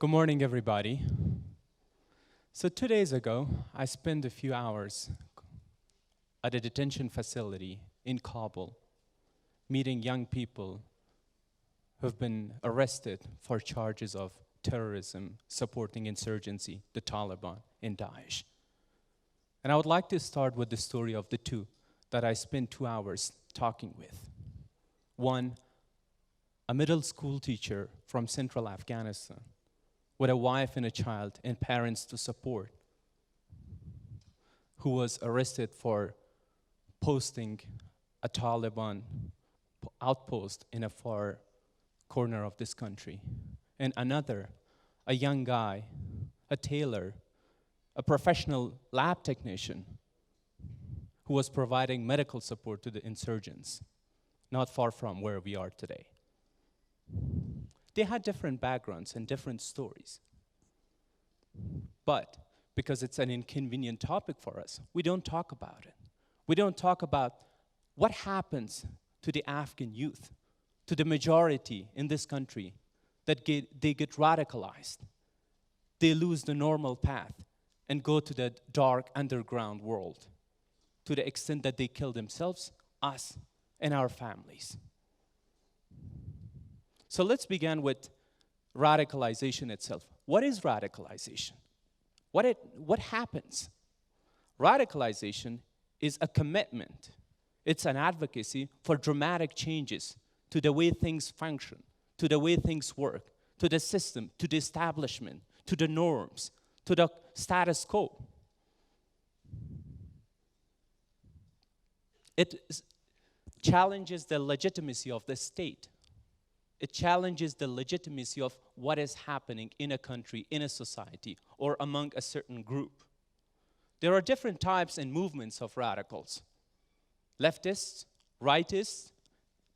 Good morning, everybody. So 2 days ago, I spent a few hours at a detention facility in Kabul, meeting young people who've been arrested for charges of terrorism, supporting insurgency, the Taliban, and Daesh. And I would like to start with the story of the two that I spent 2 hours talking with. One, a middle school teacher from central Afghanistan, with a wife and a child and parents to support, who was arrested for posting a Taliban outpost in a far corner of this country. And another, a young guy, a tailor, a professional lab technician, who was providing medical support to the insurgents, not far from where we are today. They had different backgrounds and different stories. But because it's an inconvenient topic for us, we don't talk about it. We don't talk about what happens to the Afghan youth, to the majority in this country, that they get radicalized. They lose the normal path and go to the dark underground world, to the extent that they kill themselves, us, and our families. So let's begin with radicalization itself. What is radicalization? What happens? Radicalization is a commitment. It's an advocacy for dramatic changes to the way things function, to the way things work, to the system, to the establishment, to the norms, to the status quo. It challenges the legitimacy of the state. It challenges the legitimacy of what is happening in a country, in a society, or among a certain group. There are different types and movements of radicals: leftists, rightists,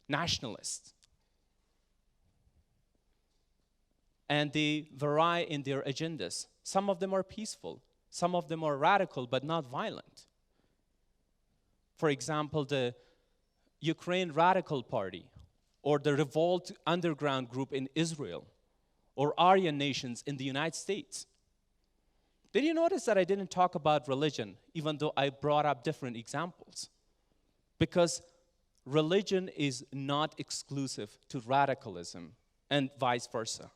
nationalists. And they vary in their agendas. Some of them are peaceful. Some of them are radical but not violent. For example, the Ukraine Radical Party, or the Revolt Underground Group in Israel, or Aryan nations in the United States. Did you notice that I didn't talk about religion, even though I brought up different examples? Because religion is not exclusive to radicalism, and vice versa.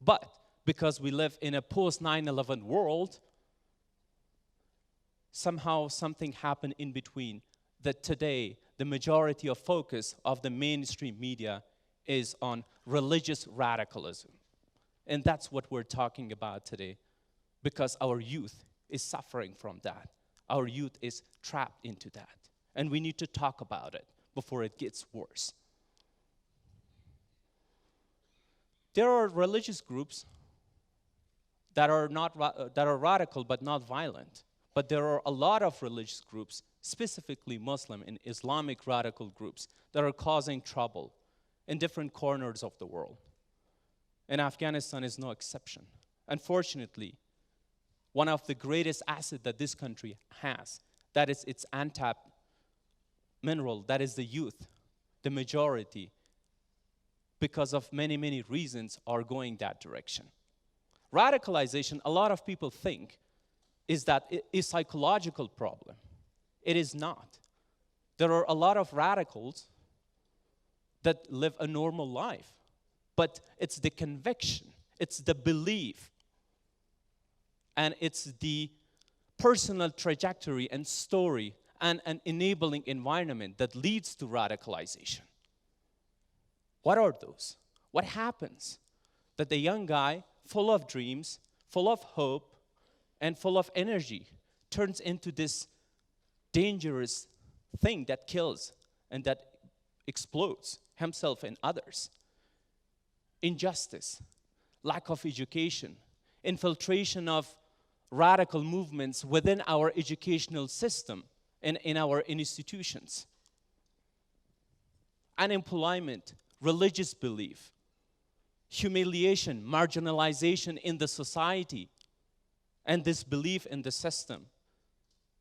But because we live in a post-9/11 world, somehow something happened in between, that today the majority of focus of the mainstream media is on religious radicalism. And that's what we're talking about today, because our youth is suffering from that. Our youth is trapped into that. And we need to talk about it before it gets worse. There are religious groups that are radical but not violent. But there are a lot of religious groups, specifically Muslim and Islamic radical groups, that are causing trouble in different corners of the world. And Afghanistan is no exception. Unfortunately, one of the greatest assets that this country has, that is its untapped mineral, that is the youth, the majority, because of many, many reasons, are going that direction. Radicalization, a lot of people think, is that it is a psychological problem. It is not. There are a lot of radicals that live a normal life, but it's the conviction, it's the belief, and it's the personal trajectory and story and an enabling environment that leads to radicalization. What are those? What happens? That the young guy, full of dreams, full of hope, and full of energy, turns into this dangerous thing that kills and that explodes himself and others. Injustice, lack of education, infiltration of radical movements within our educational system and in our institutions. Unemployment, religious belief, humiliation, marginalization in the society, and this belief in the system.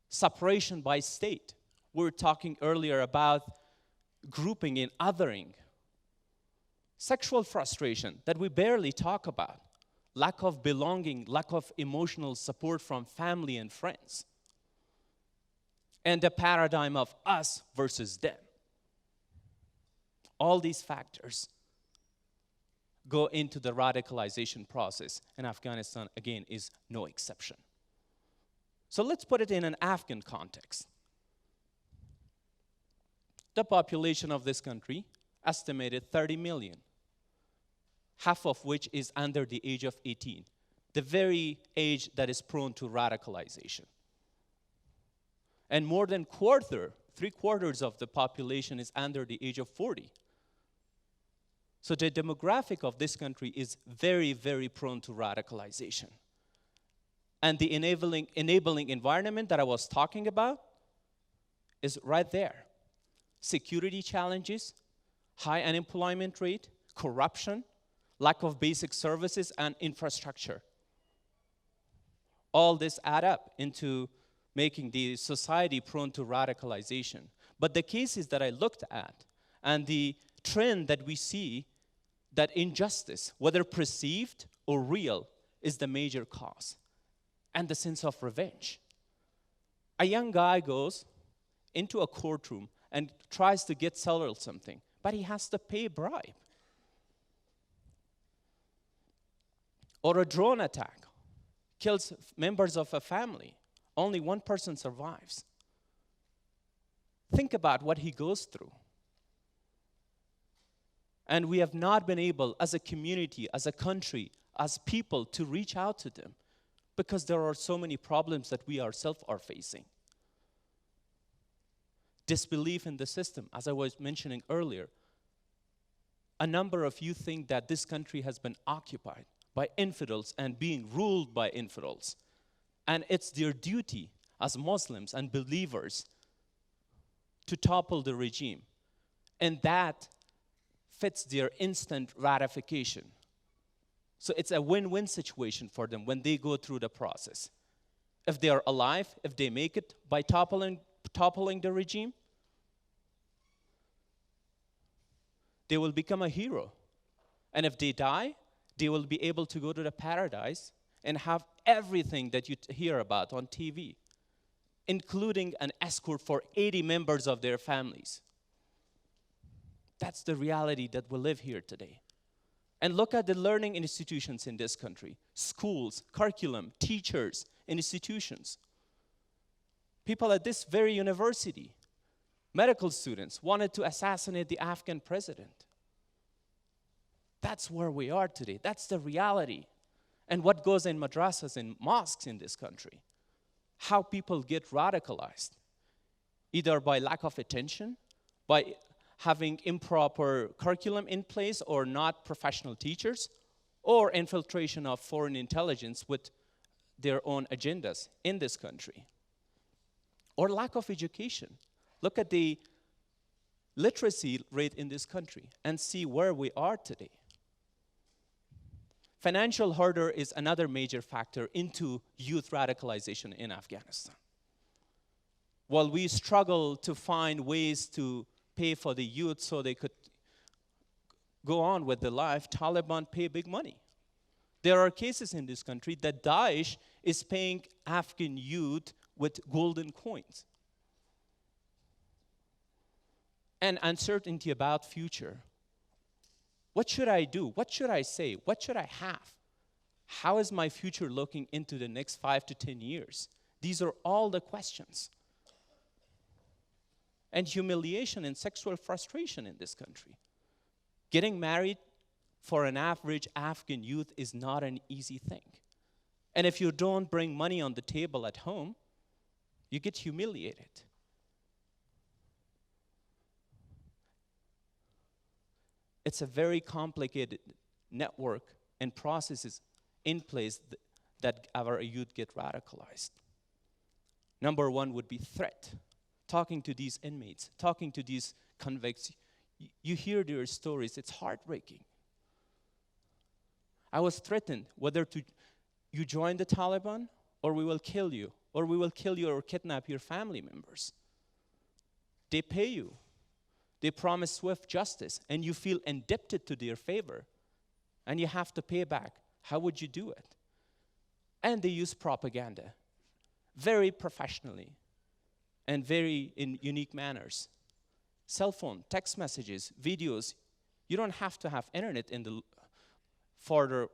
Separation by state. We were talking earlier about grouping and othering. Sexual frustration that we barely talk about. lack of belonging, lack of emotional support from family and friends, and the paradigm of us versus them. All these factors go into the radicalization process, and Afghanistan, again, is no exception. So let's put it in an Afghan context. The population of this country, estimated 30 million, half of which is under the age of 18, the very age that is prone to radicalization. And more than three-quarters of the population is under the age of 40. So the demographic of this country is very, very prone to radicalization. And the enabling environment that I was talking about is right there. Security challenges, high unemployment rate, corruption, lack of basic services and infrastructure. All this add up into making the society prone to radicalization. But the cases that I looked at and the trend that we see, that injustice, whether perceived or real, is the major cause, and the sense of revenge. A young guy goes into a courtroom and tries to get settled something, but he has to pay a bribe. Or a drone attack kills members of a family. Only one person survives. Think about what he goes through. And we have not been able, as a community, as a country, as people, to reach out to them because there are so many problems that we ourselves are facing. Disbelief in the system, as I was mentioning earlier. A number of you think that this country has been occupied by infidels and being ruled by infidels. And it's their duty as Muslims and believers to topple the regime. And that fits their instant ratification. So it's a win-win situation for them when they go through the process. If they are alive, if they make it by toppling the regime, they will become a hero. And if they die, they will be able to go to the paradise and have everything that you hear about on TV, including an escort for 80 members of their families. That's the reality that we live here today. And look at the learning institutions in this country. Schools, curriculum, teachers, institutions. People at this very university, medical students, wanted to assassinate the Afghan president. That's where we are today. That's the reality. And what goes in madrasas and mosques in this country. How people get radicalized, either by lack of attention, by having improper curriculum in place or not professional teachers, or infiltration of foreign intelligence with their own agendas in this country. Or lack of education. Look at the literacy rate in this country and see where we are today. Financial hurdle is another major factor into youth radicalization in Afghanistan. While we struggle to find ways to pay for the youth so they could go on with their life, Taliban pay big money. There are cases in this country that Daesh is paying Afghan youth with golden coins. And uncertainty about future. What should I do? What should I say? What should I have? How is my future looking into the next 5 to 10 years? These are all the questions. And humiliation and sexual frustration in this country. Getting married for an average Afghan youth is not an easy thing. And if you don't bring money on the table at home, you get humiliated. It's a very complicated network and processes in place that our youth get radicalized. Number one would be threat. Talking to these inmates, talking to these convicts, you hear their stories, it's heartbreaking. I was threatened whether you join the Taliban or we will kill you, or we will kill you or kidnap your family members. They pay you. They promise swift justice, and you feel indebted to their favor, and you have to pay back How would you do it? And they use propaganda very professionally and very in unique manners. Cell phone, text messages, videos. You don't have to have internet in the farther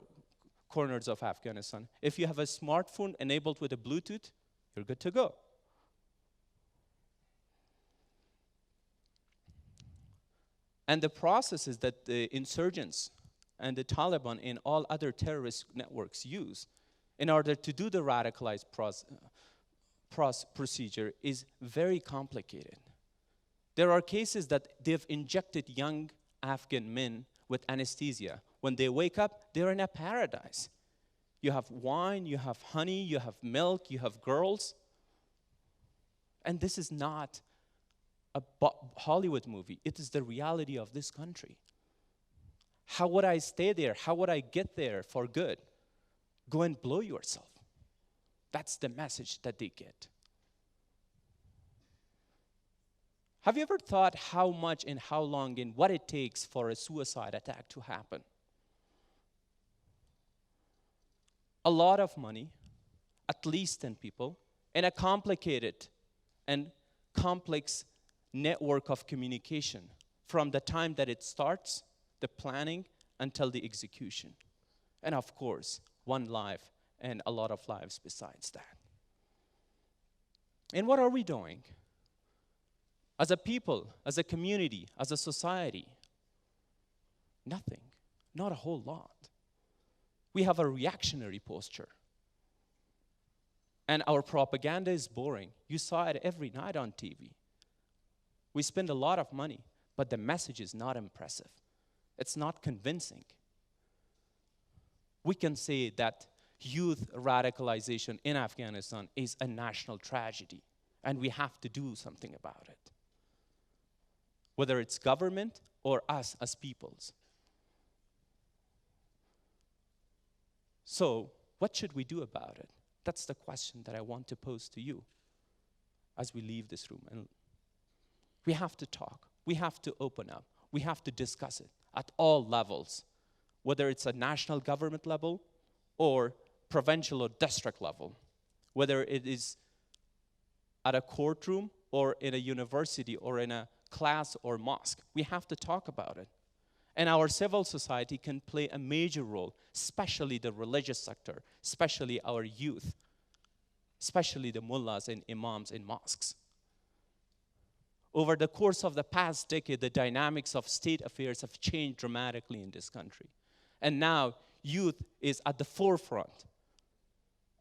corners of Afghanistan. If you have a smartphone enabled with a Bluetooth, you're good to go. And the process is that the insurgents and the Taliban and all other terrorist networks use in order to do the radicalized procedure is very complicated. There are cases that they've injected young Afghan men with anesthesia. When they wake up, they're in a paradise. You have wine, you have honey, you have milk, you have girls. And this is not a Hollywood movie. It is the reality of this country. How would I stay there? How would I get there for good? Go and blow yourself. That's the message that they get. Have you ever thought how much and how long and what it takes for a suicide attack to happen? A lot of money, at least 10 people, and a complicated and complex network of communication from the time that it starts, the planning, until the execution. And of course, one life and a lot of lives besides that. And what are we doing? As a people, as a community, as a society? Nothing, not a whole lot. We have a reactionary posture. And our propaganda is boring. You saw it every night on TV. We spend a lot of money, but the message is not impressive. It's not convincing. We can say that youth radicalization in Afghanistan is a national tragedy, and we have to do something about it. Whether it's government or us as peoples. So, what should we do about it? That's the question that I want to pose to you as we leave this room. And we have to talk. We have to open up. We have to discuss it at all levels, whether it's a national government level or provincial or district level, whether it is at a courtroom or in a university or in a class or mosque. We have to talk about it. And our civil society can play a major role, especially the religious sector, especially our youth, especially the mullahs and imams in mosques. Over the course of the past decade, the dynamics of state affairs have changed dramatically in this country. And now, youth is at the forefront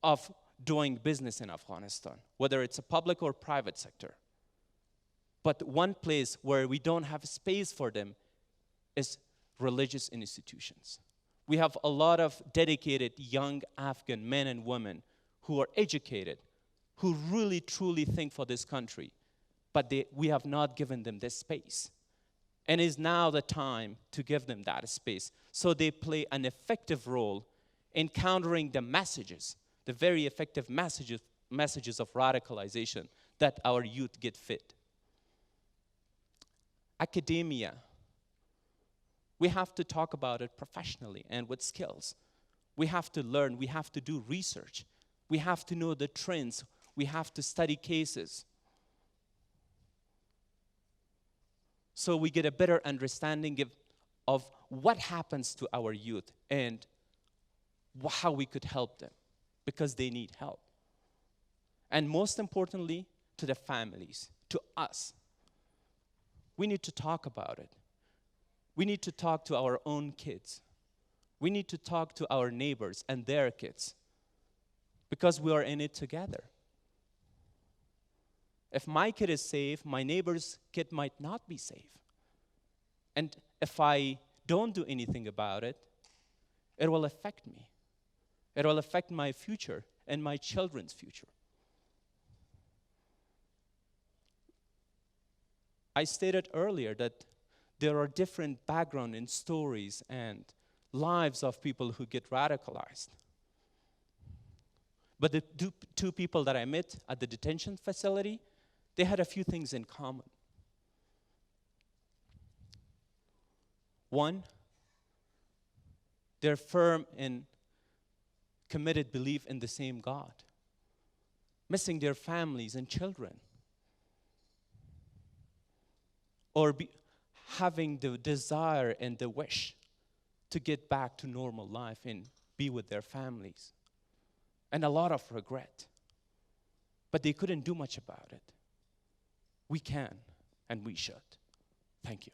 of doing business in Afghanistan, whether it's a public or private sector. But one place where we don't have space for them is religious institutions. We have a lot of dedicated young Afghan men and women who are educated, who really truly think for this country, but we have not given them this space. And is now the time to give them that space so they play an effective role in countering the messages, the very effective messages of radicalization that our youth get fed. Academia, we have to talk about it professionally and with skills. We have to learn, we have to do research. We have to know the trends, we have to study cases. So we get a better understanding of what happens to our youth and how we could help them, because they need help. And most importantly, to the families, to us. We need to talk about it. We need to talk to our own kids. We need to talk to our neighbors and their kids, because we are in it together. If my kid is safe, my neighbor's kid might not be safe. And if I don't do anything about it, it will affect me. It will affect my future and my children's future. I stated earlier that there are different backgrounds and stories and lives of people who get radicalized. But the two people that I met at the detention facility, they had a few things in common. One, they're firm in committed belief in the same God, missing their families and children, or having the desire and the wish to get back to normal life and be with their families, and a lot of regret. But they couldn't do much about it. We can, and we should. Thank you.